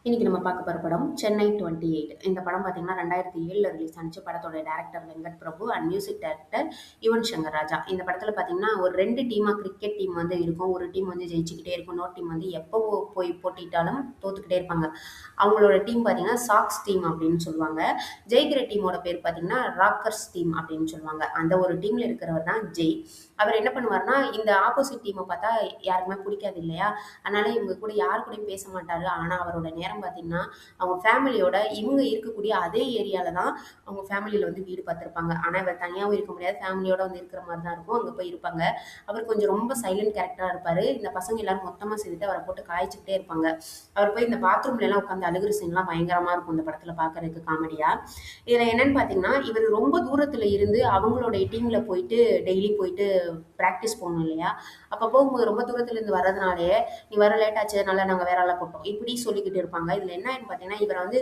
இன்னைக்கு நம்ம பார்க்க போற படம் சென்னை 28. இந்த படம் பார்த்தீங்கன்னா 2007ல ரிலீஸ் ஆனுச்சு. படத்தோட director Venkat Prabhu and music director Yuvan Shankar Raja. இந்த படத்துல பார்த்தீங்கன்னா ஒரு 2 டீமா கிரிக்கெட் டீம் வந்து இருக்கும். ஒரு டீம் வந்து ஜெயிச்சுக்கிட்டே இருக்கும். இன்னொரு டீம் வந்து எப்போ போய் போட்டிட்டாலும் தோத்துக்கிட்டே இருப்பாங்க. அவங்களோட டீம் பார்த்தீங்கன்னா சாக்ஸ் டீம் அப்படின்னு சொல்லுவாங்க. ஜெயிக்கிற டீமோட பேர் பார்த்தீங்கன்னா ராக்கர்ஸ் டீம் அப்படின்னு சொல்லுவாங்க. அந்த ஒரு டீம்ல இருக்கிறவர் தான் ஜெய். அவர் என்ன பண்ணுவாருன்னா, இந்த ஆப்போசிட் டீமை பார்த்தா யாருக்குமே பிடிக்காது இல்லையா? அதனால இவங்க கூட யார் கூடயும் பேச மாட்டாரு. ஆனா அவரோட நேரம் பார்த்தீங்கன்னா, அவங்க ஃபேமிலியோட இவங்க இருக்கக்கூடிய அதே ஏரியால தான் அவங்க ஃபேமிலில வந்து வீடு பார்த்துருப்பாங்க. ஆனா இவர் தனியாவும் இருக்க முடியாது. ஃபேமிலியோட வந்து இருக்கிற மாரி தான் இருக்கும். அங்க போய் இருப்பாங்க. அவர் கொஞ்சம் ரொம்ப சைலன்ட் கேரக்டரா இருப்பாரு. இந்த பசங்க எல்லாரும் மொத்தமா சேர்ந்துட்டு அவர போட்டு கலாய்ச்சுக்கிட்டே இருப்பாங்க. அவர் போய் இந்த பாத்ரூம்ல எல்லாம் உட்காந்து அழுகுற சீன்லாம் பயங்கரமா இருக்கும் இந்த படத்துல பார்க்கறதுக்கு காமெடியா. இதுல என்னன்னு பார்த்தீங்கன்னா, இவர் ரொம்ப தூரத்துல இருந்து அவங்களுடைய டீம்ல போயிட்டு டெய்லி போயிட்டு பிராக்டிஸ் போகணும் இல்லையா? அப்ப போகும்போது ரொம்ப தூரத்துல இருந்து வர்றதுனாலயே நீ வர லேட் ஆச்சு அதனால நாங்க வேற ஆள போட்டோம் இப்படி சொல்லிக்கிட்டு இருப்பாங்க. இதுல என்ன ஆயின்னு பாத்தீங்கன்னா இவரை வந்து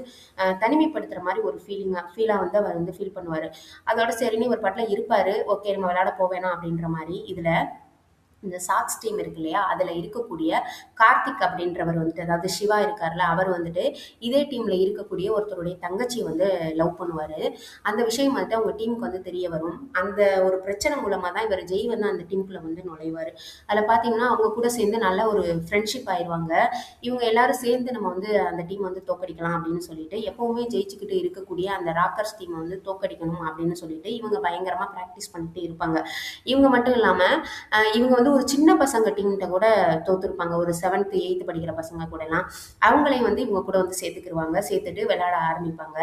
தனிமைப்படுத்துற மாதிரி ஒரு ஃபீலா வந்து அவர் வந்து ஃபீல் பண்ணுவாரு. அதோட சரின்னு இவர் பாட்டுல இருப்பாரு. ஓகே நம்ம விளையாட போவேணாம் அப்படின்ற மாதிரி. இதுல இந்த சாக்ஸ் டீம் இருக்கு இல்லையா? அதுல இருக்கக்கூடிய கார்த்திக் அப்படின்றவர் வந்துட்டு, அதாவது சிவா இருக்கார்ல, அவர் வந்துட்டு இதே டீம்ல இருக்கக்கூடிய ஒருத்தருடைய தங்கச்சிய வந்து லவ் பண்ணுவாரு. அந்த விஷயம் வந்துட்டு அவங்க டீமுக்கு வந்து தெரிய வரும். அந்த ஒரு பிரச்சனை மூலமா தான் இவர் ஜெய் வந்து அந்த டீமுக்குள்ள வந்து நுழைவாரு. அதுல பாத்தீங்கன்னா அவங்க கூட சேர்ந்து நல்ல ஒரு ஃப்ரெண்ட்ஷிப் ஆயிருவாங்க. இவங்க எல்லாரும் சேர்ந்து நம்ம வந்து அந்த டீம் வந்து தோக்கடிக்கலாம் அப்படின்னு சொல்லிட்டு, எப்பவுமே ஜெயிச்சுக்கிட்டு இருக்கக்கூடிய அந்த ராக்கர்ஸ் டீமை வந்து தோக்கடிக்கணும் அப்படின்னு சொல்லிட்டு இவங்க பயங்கரமா பிராக்டிஸ் பண்ணிட்டு இருப்பாங்க. இவங்க மட்டும் இல்லாம இவங்க வந்து ஒரு சின்ன பசங்க டீம்கிட்ட கூட தோத்துருப்பாங்க. ஒரு 7th, 8th படிக்கிற பசங்க கூடலாம். அவங்களையும் வந்து இவங்க கூட வந்து சேர்த்துக்கிருவாங்க. சேர்த்துட்டு விளையாட ஆரம்பிப்பாங்க.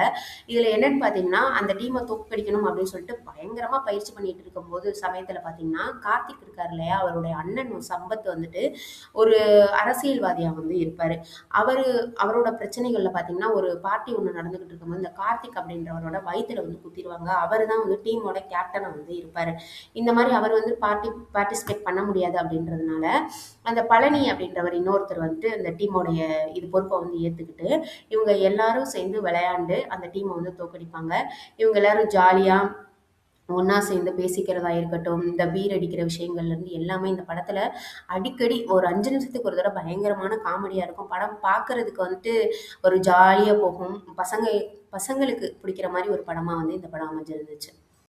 இதுல என்னன்னு பார்த்தீங்கன்னா, அந்த டீம தோற்கடிக்கணும் அப்படின்னு சொல்லிட்டு பயங்கரமா பயிற்சி பண்ணிட்டு இருக்கும்போது சமயத்துல பார்த்தீங்கன்னா, கார்த்திக் இருக்காரு இல்லையா? அவருடைய அண்ணன் சம்பத் வந்துட்டு ஒரு அரசியல்வாதியா வந்து இருப்பாரு. அவரு அவரோட பிரச்சனைகள்ல பார்த்தீங்கன்னா, ஒரு பார்ட்டி ஒண்ணு நடந்துகிட்டு இருக்கும்போது, இந்த கார்த்திக் அப்படின்றவரோட வயித்துல வந்து குத்திருவாங்க. அவரு தான் வந்து டீமோட கேப்டனா வந்து இருப்பாரு. இந்த மாரி அவர் வந்து பார்ட்டிசிபேட் பண்ண முடியாது அப்படின்றதுனால, அந்த பழனி அப்படின்றவர் இன்னொருத்தர் வந்துட்டு அந்த டீமோடைய இது பொறுப்ப வந்து ஏத்துக்கிட்டு, இவங்க எல்லாரும் சேர்ந்து விளையாண்டு அந்த டீம வந்து தோற்கடிப்பாங்க. இவங்க எல்லாரும் ஜாலியா ஒண்ணா சேர்ந்து பேசிக்கிறதா இருக்கட்டும், இந்த பீர் அடிக்கிற விஷயங்கள்ல இருந்து எல்லாமே இந்த படத்துல அடிக்கடி ஒரு 5 நிமிஷத்துக்கு ஒரு தடவ பயங்கரமான காமெடியா இருக்கும். படம் பார்க்கறதுக்கு வந்துட்டு ஒரு ஜாலியா போகும். பசங்களுக்கு பிடிக்கிற மாரி ஒரு படமா வந்து இந்த படம் அமைஞ்சிருந்துச்சு.